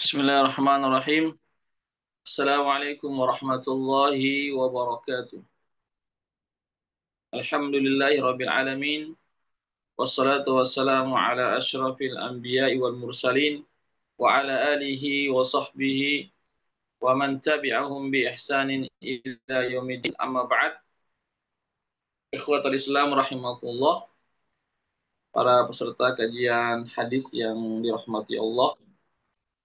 Bismillahirrahmanirrahim. Assalamualaikum warahmatullahi wabarakatuh. Alhamdulillahi rabbil alamin. Wassalatu wassalamu ala asyrafil anbiya'i wal mursalin wa ala alihi wa sahbihi wa man tabi'ahum bi ihsanin ila yaumiddin, amma ba'd. Ikhwatal Islam rahimakumullah, para peserta kajian hadis yang dirahmati Allah.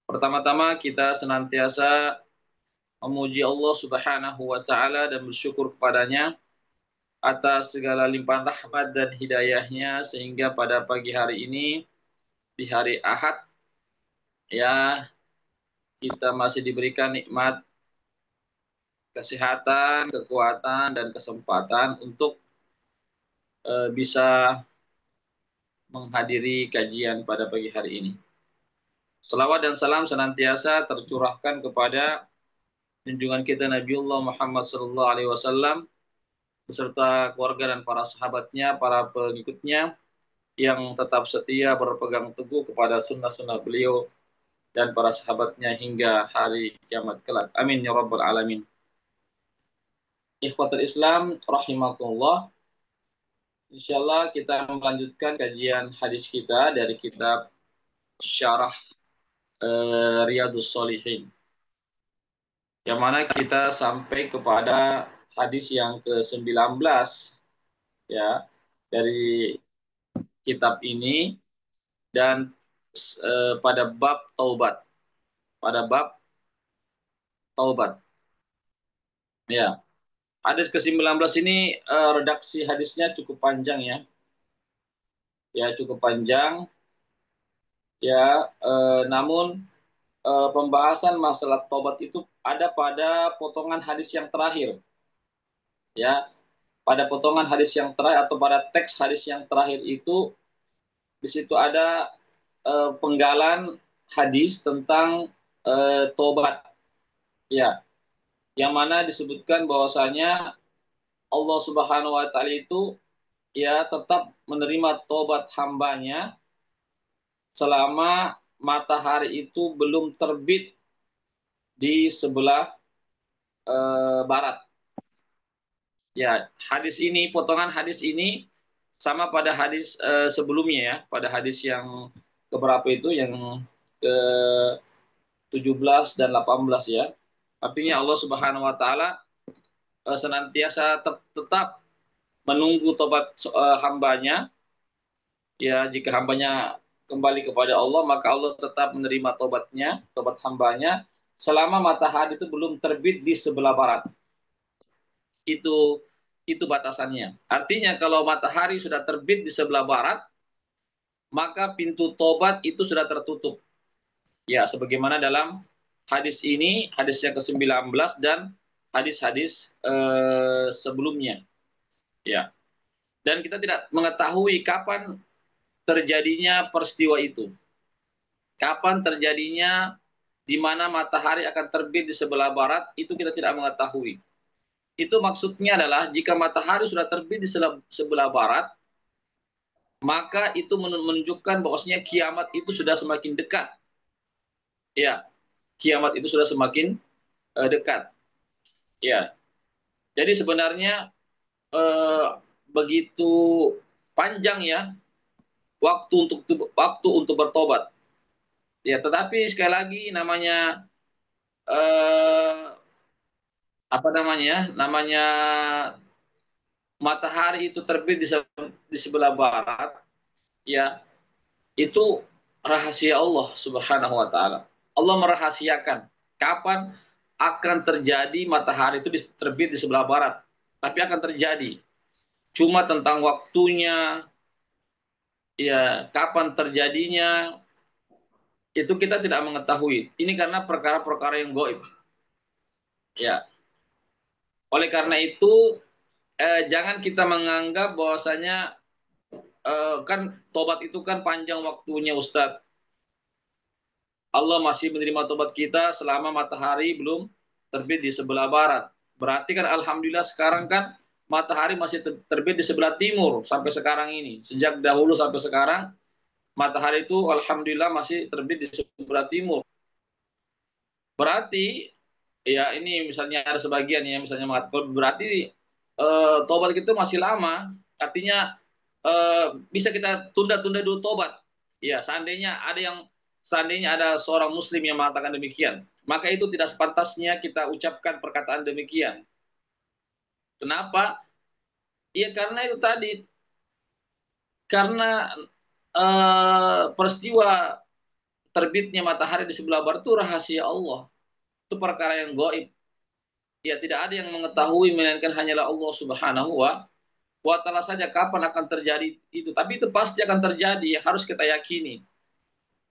Pertama-tama kita senantiasa memuji Allah Subhanahu wa taala dan bersyukur kepadanya atas segala limpahan rahmat dan hidayahnya sehingga pada pagi hari ini, di hari Ahad, ya, kita masih diberikan nikmat kesehatan, kekuatan dan kesempatan untuk bisa menghadiri kajian pada pagi hari ini. Salawat dan salam senantiasa tercurahkan kepada junjungan kita Nabiullah Muhammad SAW beserta keluarga dan para sahabatnya, para pengikutnya yang tetap setia berpegang teguh kepada sunnah-sunnah beliau dan para sahabatnya hingga hari kiamat kelak. Amin ya rabbal alamin. Ikhwatul Islam rahimakumullah. Insyaallah kita melanjutkan kajian hadis kita dari kitab Syarah Riyadhus Shalihin. Yang mana kita sampai kepada hadis yang ke-19 ya dari kitab ini, dan pada bab taubat. Pada bab taubat. Ya. Hadis ke-19 ini redaksi hadisnya cukup panjang ya. Ya, cukup panjang. Ya, namun pembahasan masalah taubat itu ada pada potongan hadis yang terakhir. Ya, pada potongan hadis yang terakhir atau pada teks hadis yang terakhir itu di situ ada penggalan hadis tentang taubat. Ya, yang mana disebutkan bahwasanya Allah Subhanahu wa taala itu ya tetap menerima tobat hambanya selama matahari itu belum terbit di sebelah barat. Ya, hadis ini, potongan hadis ini sama pada hadis sebelumnya ya, pada hadis yang keberapa itu, yang ke 17 dan 18 ya. Artinya Allah Subhanahu wa taala senantiasa tetap menunggu tobat hambanya. Ya, jika hambanya kembali kepada Allah, maka Allah tetap menerima tobatnya, tobat hambanya, selama matahari itu belum terbit di sebelah barat. Itu batasannya. Artinya kalau matahari sudah terbit di sebelah barat, maka pintu tobat itu sudah tertutup. Ya, sebagaimana dalam hadis ini, hadis yang ke-19 dan hadis-hadis sebelumnya. Ya. Dan kita tidak mengetahui kapan terjadinya peristiwa itu. Kapan terjadinya di mana matahari akan terbit di sebelah barat, itu kita tidak mengetahui. Itu maksudnya adalah jika matahari sudah terbit di sebelah barat, maka itu menunjukkan bahwasanya kiamat itu sudah semakin dekat. Ya, kiamat itu sudah semakin dekat. Ya, jadi sebenarnya begitu panjang ya waktu untuk bertobat. Ya, tetapi sekali lagi namanya apa namanya? Namanya matahari itu terbit di sebelah barat, ya, itu rahasia Allah Subhanahu wa taala. Allah merahasiakan kapan akan terjadi matahari itu terbit di sebelah barat. Tapi akan terjadi. Cuma tentang waktunya, ya, kapan terjadinya, itu kita tidak mengetahui. Ini karena perkara-perkara yang gaib. Ya. Oleh karena itu, jangan kita menganggap bahwasanya kan tobat itu kan panjang waktunya, Ustadz. Allah masih menerima tobat kita selama matahari belum terbit di sebelah barat. Berarti kan alhamdulillah sekarang kan matahari masih terbit di sebelah timur sampai sekarang ini. Sejak dahulu sampai sekarang matahari itu alhamdulillah masih terbit di sebelah timur. Berarti ya ini misalnya ada sebagian ya misalnya mengatakan berarti tobat itu masih lama. Artinya bisa kita tunda-tunda dulu tobat. Ya, seandainya ada seorang muslim yang mengatakan demikian, maka itu tidak sepantasnya kita ucapkan perkataan demikian. Kenapa? Ya karena itu tadi, karena peristiwa terbitnya matahari di sebelah barat itu rahasia Allah. Itu perkara yang gaib. Ya tidak ada yang mengetahui melainkan hanyalah Allah Subhanahu wa taala saja kapan akan terjadi itu. Tapi itu pasti akan terjadi, harus kita yakini.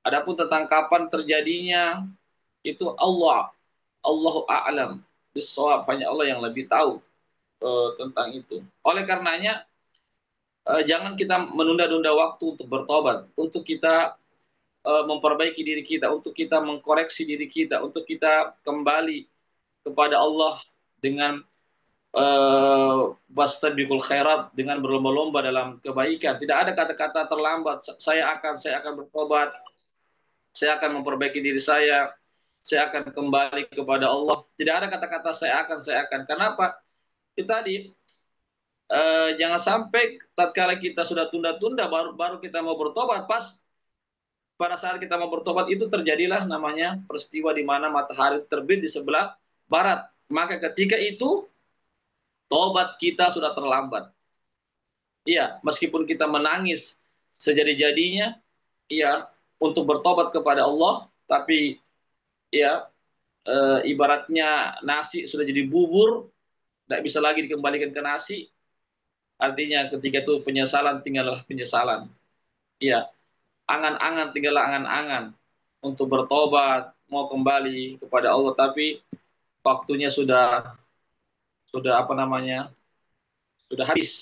Adapun tentang kapan terjadinya itu Allahu a'lam bissawab, hanya Allah yang lebih tahu tentang itu. Oleh karenanya jangan kita menunda-nunda waktu untuk bertobat, untuk kita memperbaiki diri kita, untuk kita mengkoreksi diri kita, untuk kita kembali kepada Allah dengan wastabiqul khairat, dengan berlomba-lomba dalam kebaikan. Tidak ada kata-kata terlambat. Saya akan bertobat, saya akan memperbaiki diri saya akan kembali kepada Allah. Tidak ada kata-kata saya akan. Kenapa? Itu tadi jangan sampai tatkala kita sudah tunda-tunda baru kita mau bertobat, pas pada saat kita mau bertobat itu terjadilah namanya peristiwa di mana matahari terbit di sebelah barat. Maka ketika itu tobat kita sudah terlambat. Iya, meskipun kita menangis sejadi-jadinya, iya, untuk bertobat kepada Allah, tapi ya ibaratnya nasi sudah jadi bubur, tidak bisa lagi dikembalikan ke nasi. Artinya ketika itu penyesalan tinggallah penyesalan. Iya, angan-angan tinggallah angan-angan untuk bertobat, mau kembali kepada Allah, tapi waktunya sudah apa namanya? Sudah habis.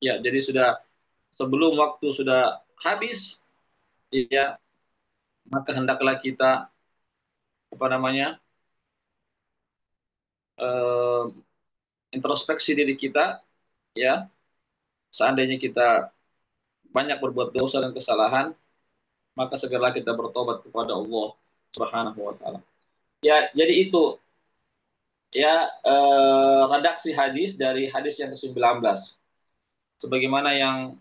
Ya, jadi sebelum waktu sudah habis, ya, maka hendaklah kita apa namanya? eh, introspeksi diri kita, ya. Seandainya kita banyak berbuat dosa dan kesalahan, maka segeralah kita bertobat kepada Allah Subhanahu wa taala. Ya, jadi itu ya redaksi hadis dari hadis yang ke-19. Sebagaimana yang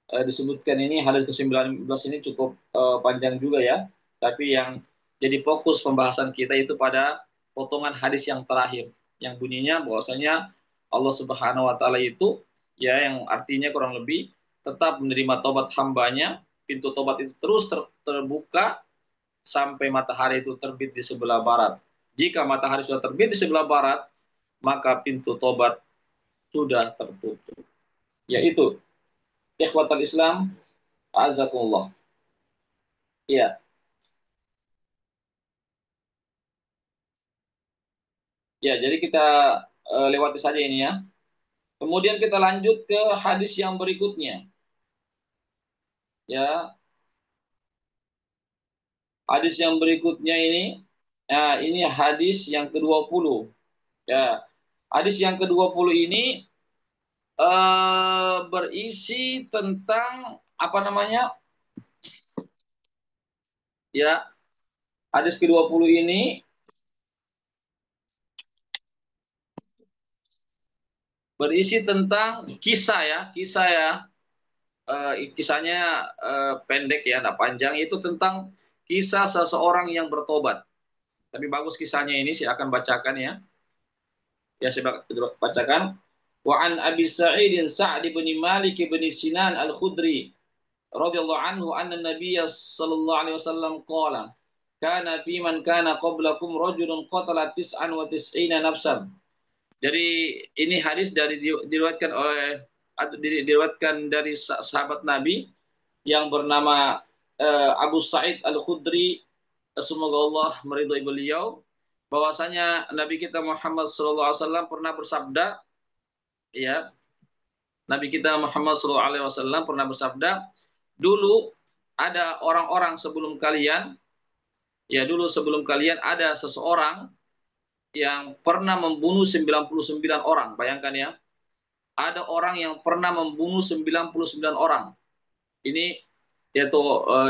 disebutkan ini, hadis ke-19 ini cukup panjang juga ya. Tapi yang jadi fokus pembahasan kita itu pada potongan hadis yang terakhir, yang bunyinya bahwasanya Allah Subhanahu wa taala itu ya, yang artinya kurang lebih tetap menerima tobat hambanya, pintu tobat itu terus terbuka sampai matahari itu terbit di sebelah barat. Jika matahari sudah terbit di sebelah barat, maka pintu tobat sudah tertutup. Yaitu ikhwatal Islam, azakumullah. Iya, ya, jadi kita lewati saja ini ya. Kemudian kita lanjut ke hadis yang berikutnya. Ya, hadis yang berikutnya ini, ya, ini hadis yang ke-20. Ya, hadis yang ke-20 ini berisi tentang apa namanya? Ya, hadis ke-20 ini berisi tentang kisah ya, kisahnya pendek ya, tidak panjang. Itu tentang kisah seseorang yang bertobat. Tapi bagus kisahnya ini, saya akan bacakan ya. Ya, saya bacakan. Wa an Abi Sa'id Sa'd bin Malik bin Sinan Al-Khudri radhiyallahu anhu anna Nabiy sallallahu alaihi wasallam qala kana fi man kana qablakum rajulun qatala tis'an wa tis'ina nafsan. Jadi ini hadis diriwayatkan dari sahabat Nabi yang bernama Abu Sa'id Al-Khudri, semoga Allah meridhai beliau, bahwasanya Nabi kita Muhammad SAW pernah bersabda, ya, Nabi kita Muhammad SAW pernah bersabda, dulu ada orang-orang sebelum kalian, ya, dulu sebelum kalian ada seseorang yang pernah membunuh 99 orang. Bayangkan ya, ada orang yang pernah membunuh 99 orang. Ini yaitu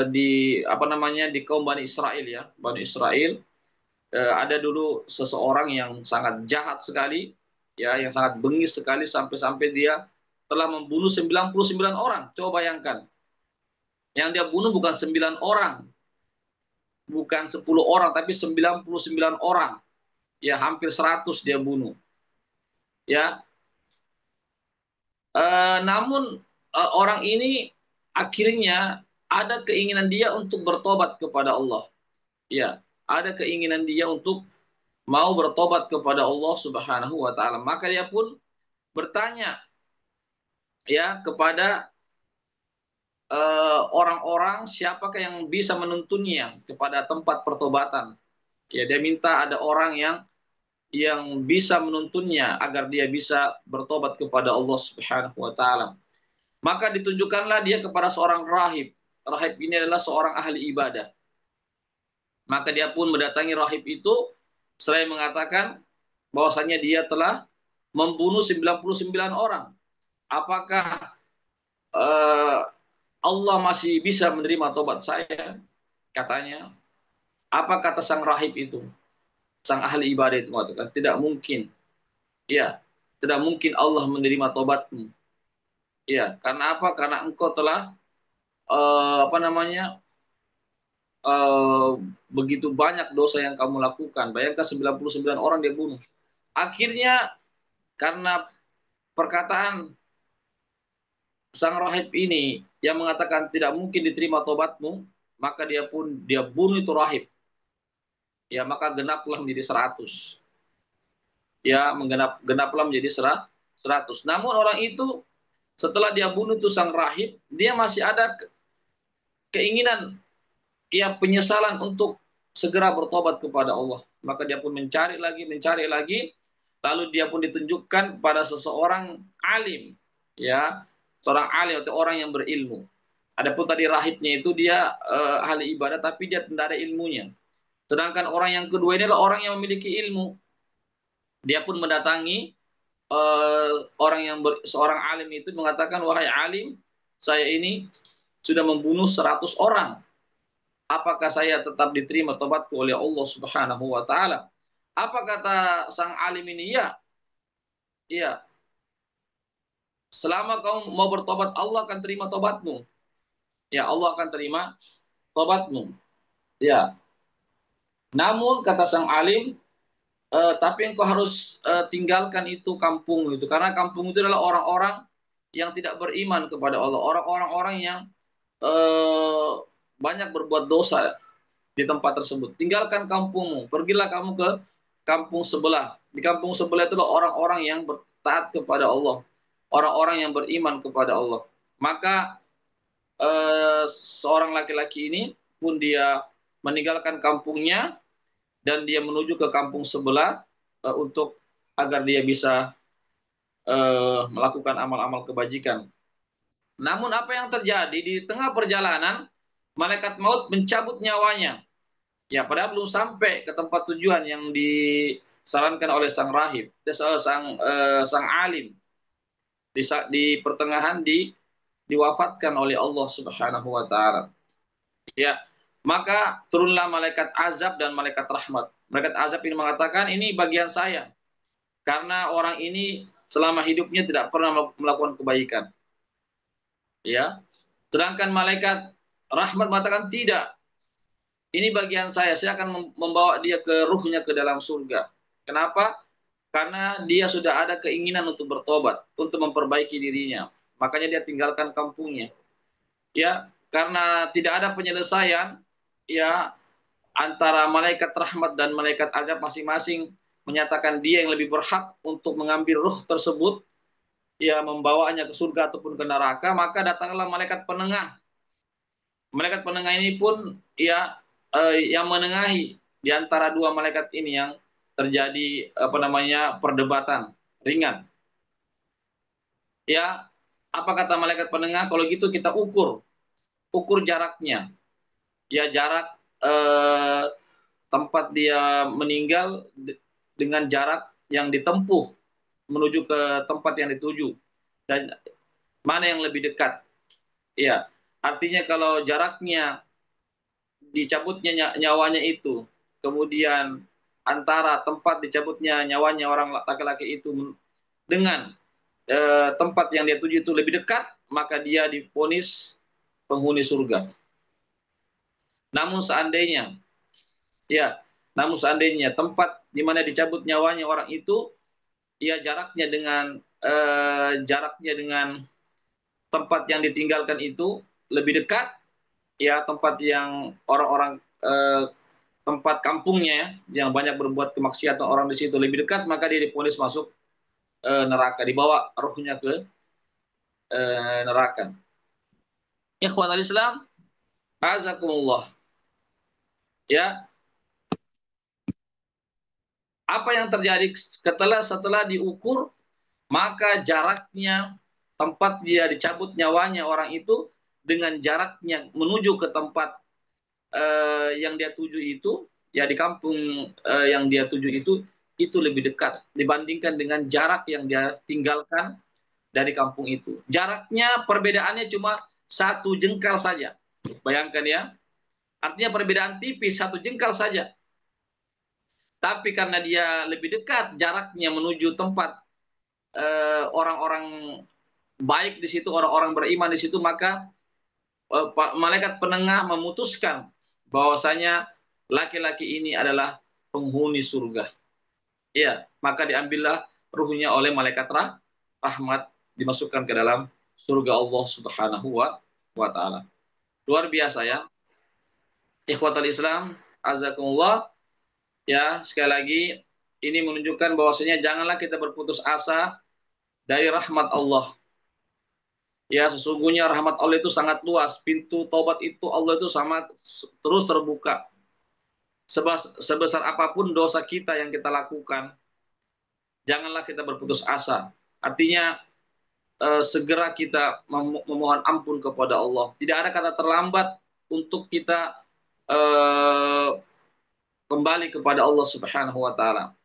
di apa namanya, di kaum Bani Israel ya, Bani Israel ada dulu seseorang yang sangat jahat sekali, ya, yang sangat bengis sekali sampai-sampai dia telah membunuh 99 orang. Coba bayangkan, yang dia bunuh bukan 9 orang, bukan 10 orang, tapi 99 orang. Ya, hampir 100 dia bunuh. Ya, namun orang ini akhirnya ada keinginan dia untuk bertobat kepada Allah. Ya, ada keinginan dia untuk mau bertobat kepada Allah Subhanahu wa taala. Maka dia pun bertanya ya kepada orang-orang siapakah yang bisa menuntunnya kepada tempat pertobatan. Ya, dia minta ada orang yang bisa menuntunnya agar dia bisa bertobat kepada Allah Subhanahu wa taala. Maka ditunjukkanlah dia kepada seorang rahib. Rahib ini adalah seorang ahli ibadah. Maka dia pun mendatangi rahib itu selain mengatakan bahwasanya dia telah membunuh 99 orang. Apakah uh, Allah masih bisa menerima tobat saya? Katanya. Apa kata sang rahib itu? Sang ahli ibadah itu mengatakan, tidak mungkin. Ya, tidak mungkin Allah menerima tobatmu. Ya, karena apa? Karena engkau telah apa namanya? Begitu banyak dosa yang kamu lakukan. Bayangkan 99 orang dia bunuh. Akhirnya karena perkataan sang rahib ini yang mengatakan tidak mungkin diterima tobatmu, maka dia bunuh itu rahib. Ya, maka genaplah menjadi 100. Ya, genaplah menjadi 100. Namun orang itu setelah dia bunuh itu sang rahib, dia masih ada keinginan, ya, penyesalan untuk segera bertobat kepada Allah. Maka dia pun mencari lagi, lalu dia pun ditunjukkan pada seseorang alim, ya, seorang alim atau orang yang berilmu. Adapun tadi rahibnya itu dia ahli ibadah tapi dia tidak ada ilmunya. Sedangkan orang yang kedua ini adalah orang yang memiliki ilmu. Dia pun mendatangi seorang alim itu mengatakan, wahai alim, saya ini sudah membunuh 100 orang. Apakah saya tetap diterima tobatku oleh Allah Subhanahu wa taala? Apa kata sang alim ini? Ya, iya. Selama kamu mau bertobat, Allah akan terima tobatmu. Ya, Allah akan terima tobatmu. Ya. Namun kata sang alim, tapi engkau harus tinggalkan itu kampung itu, karena kampung itu adalah orang-orang yang tidak beriman kepada Allah, orang-orang yang eh, banyak berbuat dosa di tempat tersebut. Tinggalkan kampungmu, pergilah kamu ke kampung sebelah. Di kampung sebelah itu orang-orang yang bertaat kepada Allah, orang-orang yang beriman kepada Allah. Maka seorang laki-laki ini pun dia meninggalkan kampungnya dan dia menuju ke kampung sebelah untuk agar dia bisa melakukan amal-amal kebajikan. Namun apa yang terjadi di tengah perjalanan, malaikat maut mencabut nyawanya. Ya, padahal belum sampai ke tempat tujuan yang disarankan oleh sang rahib, sang alim. Di pertengahan diwafatkan oleh Allah Subhanahu wa taala. Ya, maka turunlah malaikat azab dan malaikat rahmat. Malaikat azab ini mengatakan, ini bagian saya karena orang ini selama hidupnya tidak pernah melakukan kebaikan. Ya. Sedangkan malaikat rahmat mengatakan, tidak. Ini bagian saya akan membawa dia ke ruhnya ke dalam surga. Kenapa? Karena dia sudah ada keinginan untuk bertobat, untuk memperbaiki dirinya. Makanya dia tinggalkan kampungnya. Ya, karena tidak ada penyelesaian, ya, antara malaikat rahmat dan malaikat azab, masing-masing menyatakan dia yang lebih berhak untuk mengambil ruh tersebut, ya, membawanya ke surga ataupun ke neraka. Maka datanglah malaikat penengah. Malaikat penengah ini pun, ya, yang menengahi di antara dua malaikat ini yang terjadi apa namanya perdebatan ringan. Ya, apa kata malaikat penengah? Kalau gitu kita ukur jaraknya. Ya, jarak tempat dia meninggal dengan jarak yang ditempuh menuju ke tempat yang dituju, dan mana yang lebih dekat. Ya, artinya kalau jaraknya dicabutnya nyawanya itu, kemudian antara tempat dicabutnya nyawanya orang laki-laki itu dengan tempat yang dia tuju itu lebih dekat, maka dia divonis penghuni surga. Namun seandainya, ya, namun seandainya tempat di mana dicabut nyawanya orang itu, ya jaraknya dengan tempat yang ditinggalkan itu lebih dekat, ya tempat yang orang-orang tempat kampungnya yang banyak berbuat kemaksiatan orang di situ lebih dekat, maka dia divonis masuk neraka, dibawa ruhnya ke neraka. Ikhwan al-Islam, azakumullah. Ya, apa yang terjadi setelah diukur, maka jaraknya tempat dia dicabut nyawanya orang itu dengan jaraknya menuju ke tempat yang dia tuju itu, ya di kampung yang dia tuju itu lebih dekat dibandingkan dengan jarak yang dia tinggalkan dari kampung itu. Jaraknya perbedaannya cuma 1 jengkal saja. Bayangkan ya, artinya perbedaan tipis 1 jengkal saja. Tapi karena dia lebih dekat jaraknya menuju tempat orang-orang baik di situ, orang-orang beriman di situ, maka malaikat penengah memutuskan bahwasanya laki-laki ini adalah penghuni surga. Iya, maka diambillah ruhnya oleh malaikat rahmat, dimasukkan ke dalam surga Allah Subhanahu wa taala. Luar biasa ya. Ikhwatal Islam, azakumullah. Ya, sekali lagi ini menunjukkan bahwasanya janganlah kita berputus asa dari rahmat Allah. Ya, sesungguhnya rahmat Allah itu sangat luas. Pintu taubat itu Allah itu sama terus terbuka. Sebesar apapun dosa kita yang kita lakukan, janganlah kita berputus asa. Artinya segera kita memohon ampun kepada Allah. Tidak ada kata terlambat untuk kita kembali kepada Allah Subhanahu wa taala.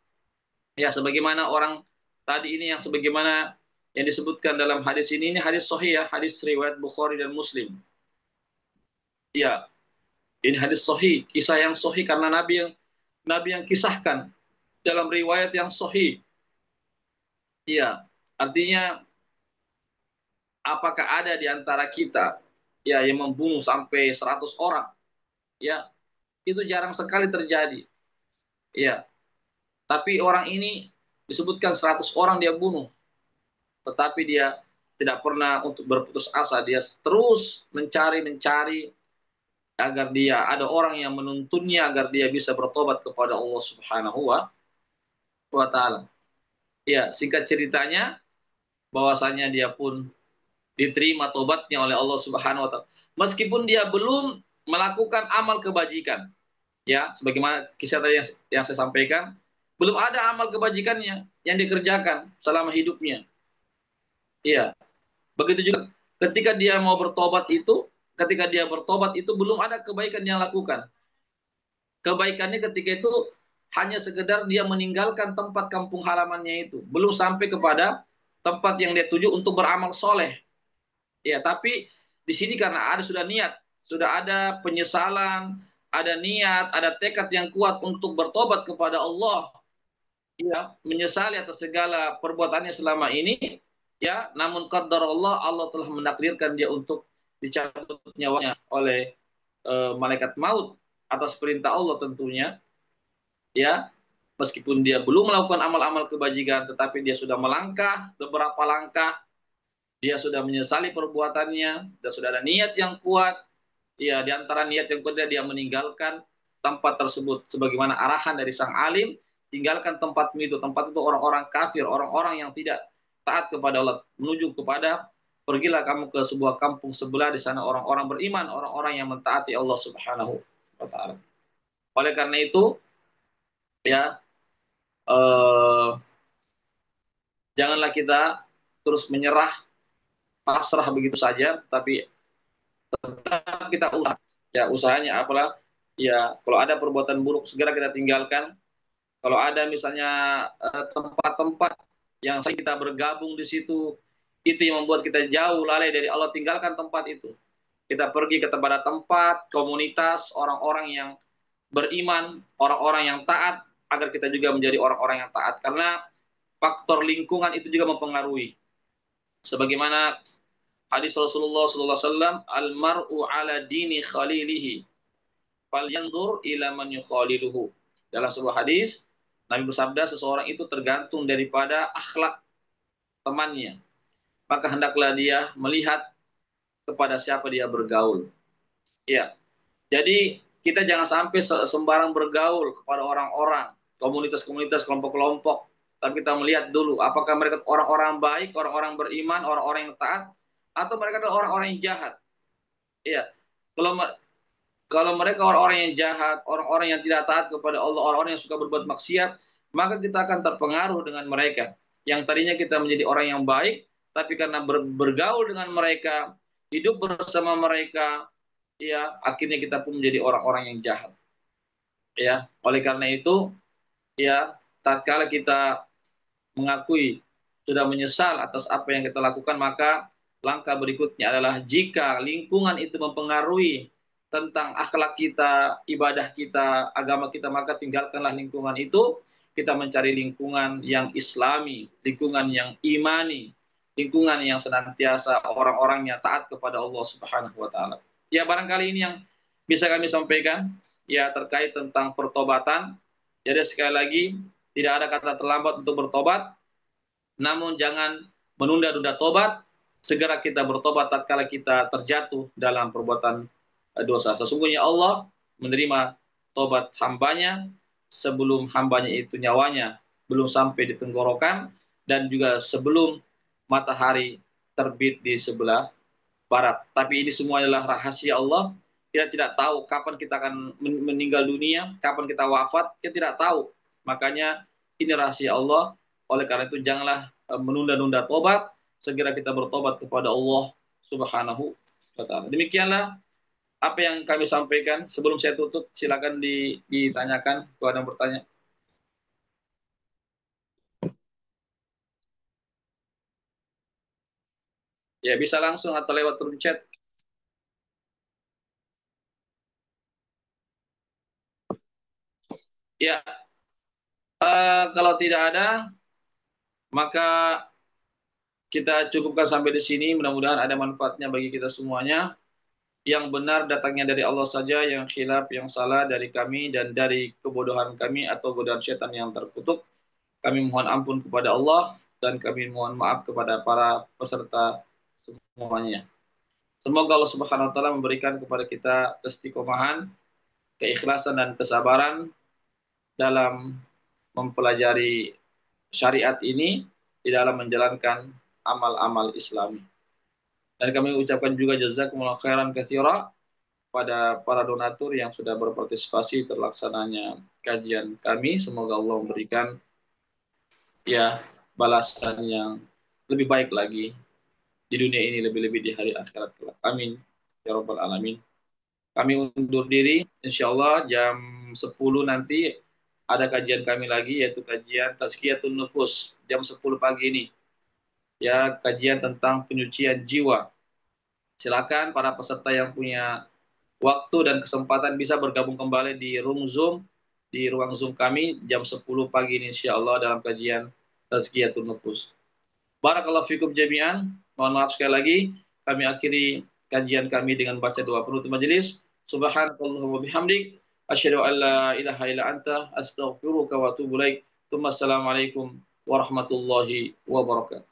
Ya, sebagaimana orang tadi ini yang sebagaimana yang disebutkan dalam hadis ini hadis sahih ya, hadis riwayat Bukhari dan Muslim. Ya, ini hadis sahih, kisah yang sahih karena Nabi yang kisahkan dalam riwayat yang sahih. Iya, artinya apakah ada di antara kita ya yang membunuh sampai 100 orang? Ya, itu jarang sekali terjadi. Ya, tapi orang ini disebutkan 100 orang dia bunuh, tetapi dia tidak pernah untuk berputus asa, dia terus mencari agar dia ada orang yang menuntunnya agar dia bisa bertobat kepada Allah Subhanahu wa taala. Ya, singkat ceritanya bahwasanya dia pun diterima tobatnya oleh Allah Subhanahu wa taala. Meskipun dia belum melakukan amal kebajikan. Ya, sebagaimana kisah tadi yang saya sampaikan, belum ada amal kebajikannya yang dikerjakan selama hidupnya. Iya. Begitu juga ketika dia bertobat itu belum ada kebaikan yang lakukan. Kebaikannya ketika itu hanya sekedar dia meninggalkan tempat kampung halamannya itu, belum sampai kepada tempat yang dia tuju untuk beramal soleh. Ya, tapi di sini karena sudah niat, sudah ada penyesalan, ada niat, ada tekad yang kuat untuk bertobat kepada Allah, ya, menyesali atas segala perbuatannya selama ini, ya, namun qadar Allah telah menakdirkan dia untuk dicabut nyawanya oleh malaikat maut atas perintah Allah tentunya, ya, meskipun dia belum melakukan amal-amal kebajikan, tetapi dia sudah melangkah beberapa langkah, dia sudah menyesali perbuatannya, dan sudah ada niat yang kuat, ya, di antara niat yang kuat dia meninggalkan tempat tersebut sebagaimana arahan dari sang alim, tinggalkan tempat itu orang-orang kafir, orang-orang yang tidak taat kepada Allah, menuju kepada pergilah kamu ke sebuah kampung sebelah, di sana orang-orang beriman, orang-orang yang mentaati Allah Subhanahu wa taala. Oleh karena itu, ya, janganlah kita terus menyerah, pasrah begitu saja, tapi tetap kita usaha. Ya, usahanya apalah? Ya, kalau ada perbuatan buruk segera kita tinggalkan. Kalau ada misalnya tempat-tempat yang kita bergabung di situ, itu yang membuat kita jauh lalai dari Allah, tinggalkan tempat itu. Kita pergi kepada tempat komunitas orang-orang yang beriman, orang-orang yang taat, agar kita juga menjadi orang-orang yang taat. Karena faktor lingkungan itu juga mempengaruhi. Sebagaimana hadis Rasulullah SAW, almaru ala dini khalilihi, falyanzur ila man yukhaliluhu. Dalam sebuah hadis, Nabi bersabda, seseorang itu tergantung daripada akhlak temannya. Maka hendaklah dia melihat kepada siapa dia bergaul. Ya, jadi kita jangan sampai sembarang bergaul kepada orang-orang, komunitas-komunitas, kelompok-kelompok. Tapi kita melihat dulu, apakah mereka orang-orang baik, orang-orang beriman, orang-orang yang taat, atau mereka adalah orang-orang yang jahat. Iya, kalau kalau mereka orang-orang yang jahat, orang-orang yang tidak taat kepada Allah, orang-orang yang suka berbuat maksiat, maka kita akan terpengaruh dengan mereka. Yang tadinya kita menjadi orang yang baik, tapi karena bergaul dengan mereka, hidup bersama mereka, ya akhirnya kita pun menjadi orang-orang yang jahat. Ya, oleh karena itu, ya tatkala kita mengakui sudah menyesal atas apa yang kita lakukan, maka langkah berikutnya adalah jika lingkungan itu mempengaruhi tentang akhlak kita, ibadah kita, agama kita, maka tinggalkanlah lingkungan itu. Kita mencari lingkungan yang islami, lingkungan yang imani, lingkungan yang senantiasa orang-orangnya taat kepada Allah Subhanahu wa taala. Ya, barangkali ini yang bisa kami sampaikan ya terkait tentang pertobatan. Jadi sekali lagi, tidak ada kata terlambat untuk bertobat, namun jangan menunda-nunda tobat. Segera kita bertobat tatkala kita terjatuh dalam perbuatan dosa. Sesungguhnya Allah menerima tobat hambanya sebelum hambanya itu nyawanya belum sampai di tenggorokan, dan juga sebelum matahari terbit di sebelah barat. Tapi ini semua adalah rahasia Allah. Kita tidak tahu kapan kita akan meninggal dunia, kapan kita wafat, kita tidak tahu. Makanya ini rahasia Allah. Oleh karena itu janganlah menunda-nunda tobat, segera kita bertobat kepada Allah Subhanahu wa taala. Demikianlah apa yang kami sampaikan. Sebelum saya tutup, silakan ditanyakan kalau ada yang bertanya. Ya, bisa langsung atau lewat room chat. Ya, kalau tidak ada, maka kita cukupkan sampai di sini. Mudah-mudahan ada manfaatnya bagi kita semuanya. Yang benar datangnya dari Allah saja, yang khilaf, yang salah dari kami dan dari kebodohan kami atau godaan setan yang terkutuk. Kami mohon ampun kepada Allah dan kami mohon maaf kepada para peserta semuanya. Semoga Allah Subhanahu wa taala memberikan kepada kita keistiqomahan, keikhlasan dan kesabaran dalam mempelajari syariat ini di dalam menjalankan amal-amal Islami. Dan kami ucapkan juga jazakumullah khairan katsira pada para donatur yang sudah berpartisipasi terlaksananya kajian kami. Semoga Allah memberikan ya balasan yang lebih baik lagi di dunia ini, lebih-lebih di hari akhirat kelak. Amin ya rabbal alamin. Kami undur diri, insya Allah jam 10 nanti ada kajian kami lagi, yaitu kajian Tazkiyatun Nufus jam 10 pagi ini. Ya, kajian tentang penyucian jiwa. Silakan para peserta yang punya waktu dan kesempatan bisa bergabung kembali di room Zoom, di ruang Zoom kami jam 10 pagi ini insya Allah dalam kajian Tazkiyatun Nufus. Barakallahu fikum jami'an. Mohon maaf sekali lagi. Kami akhiri kajian kami dengan baca doa penutup majelis. Subhanakallahumma bihamdik. Asyhadu an la ilaha illa anta astaghfiruka wa atubu ilaik. Assalamualaikum warahmatullahi wabarakatuh.